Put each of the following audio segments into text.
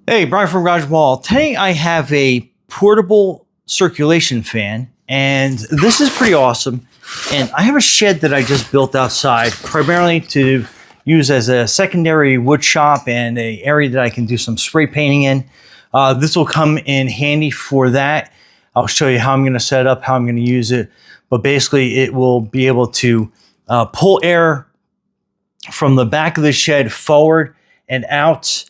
Hey, Brian from Garage Wall. Today I have a portable circulation fan, and this is pretty awesome. And I have a shed that I just built outside, primarily to use as a secondary wood shop and an area that I can do some spray painting in. This will come in handy for that. I'll show you how I'm going to set it up, how I'm going to use it. But basically, it will be able to pull air from the back of the shed forward and out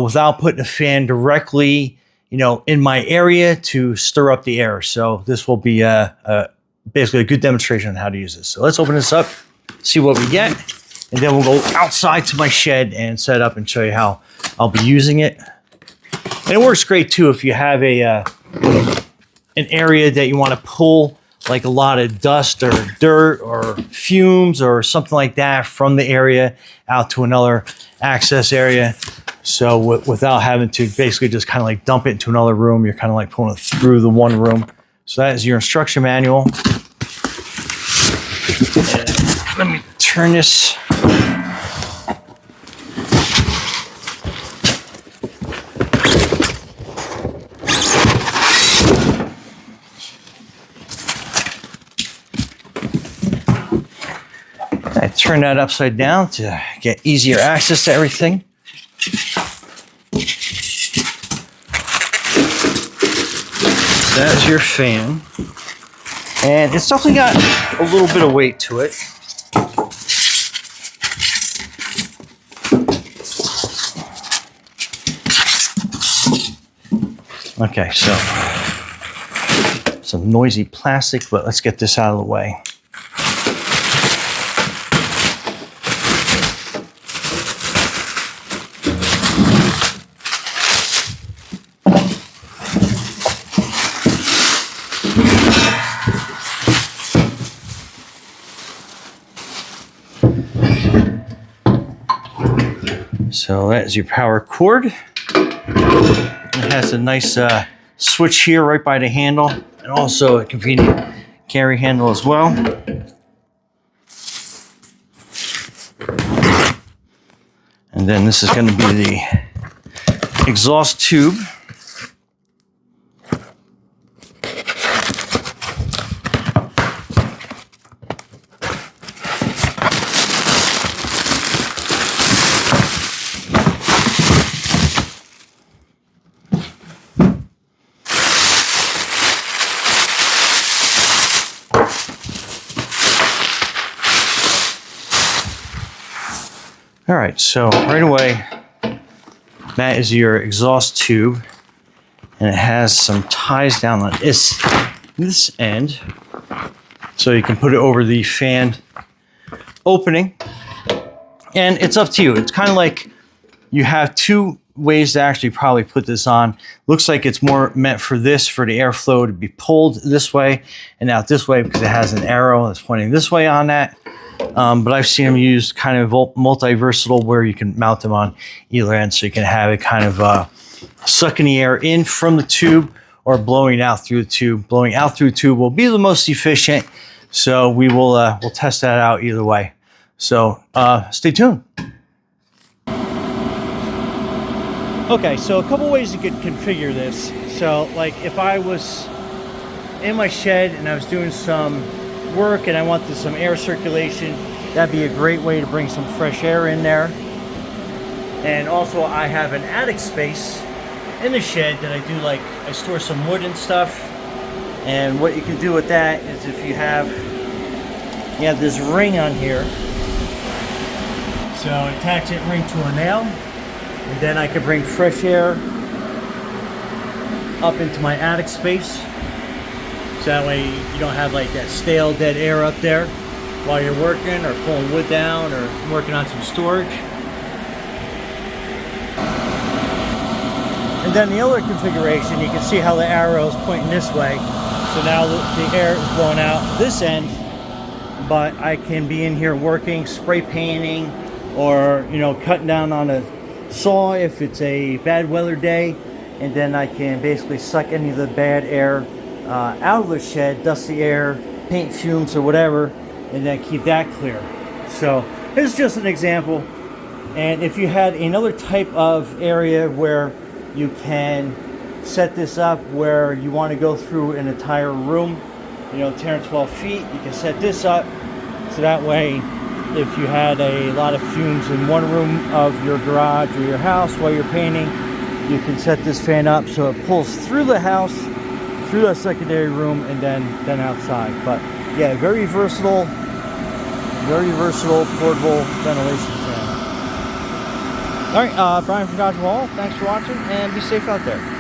without putting a fan directly, in my area to stir up the air. So this will be basically a good demonstration on how to use this. So let's open this up, see what we get, and then we'll go outside to my shed and set up and show you how I'll be using it. And it works great too if you have an area that you want to pull like a lot of dust or dirt or fumes or something like that from the area out to another access area. So without having to basically just kind of like dump it into another room, you're kind of like pulling it through the one room. So that is your instruction manual. And let me turn this. I turn that upside down to get easier access to everything. That's your fan. And it's definitely got a little bit of weight to it. Okay, so some noisy plastic, but let's get this out of the way. So that is your power cord. It has a nice switch here right by the handle, and also a convenient carry handle as well. And then this is going to be the exhaust tube. All right, so right away, that is your exhaust tube, and it has some ties down on this end, so you can put it over the fan opening, and it's up to you. It's kind of like you have two ways to actually probably put this on. Looks like it's more meant for this, for the airflow to be pulled this way and out this way, because it has an arrow that's pointing this way on that. But I've seen them used kind of multi-versatile, where you can mount them on either end, so you can have it kind of sucking the air in from the tube or blowing out through the tube. Blowing out through the tube will be the most efficient, so we'll test that out either way. So stay tuned. Okay, so a couple ways you could configure this. So like if I was in my shed and I was doing some work and I wanted some air circulation, that'd be a great way to bring some fresh air in there. And also I have an attic space in the shed that I store some wood and stuff. And what you can do with that is if you have this ring on here, so attach that ring to a nail, and then I can bring fresh air up into my attic space. So that way you don't have like that stale dead air up there while you're working or pulling wood down or working on some storage. And then the other configuration, you can see how the arrow is pointing this way. So now the air is blowing out this end, but I can be in here working, spray painting, or cutting down on a saw if it's a bad weather day, and then I can basically suck any of the bad air out of the shed, dusty air, paint fumes or whatever, and then keep that clear. So this is just an example. And if you had another type of area where You can set this up where you want to go through an entire room, 10 or 12 feet. You can set this up so that way if you had a lot of fumes in one room of your garage or your house while you're painting, you can set this fan up so it pulls through the house, through that secondary room, and then outside. But yeah, very versatile portable ventilation fan. All right, Brian from Dodge Wall, thanks for watching, and be safe out there.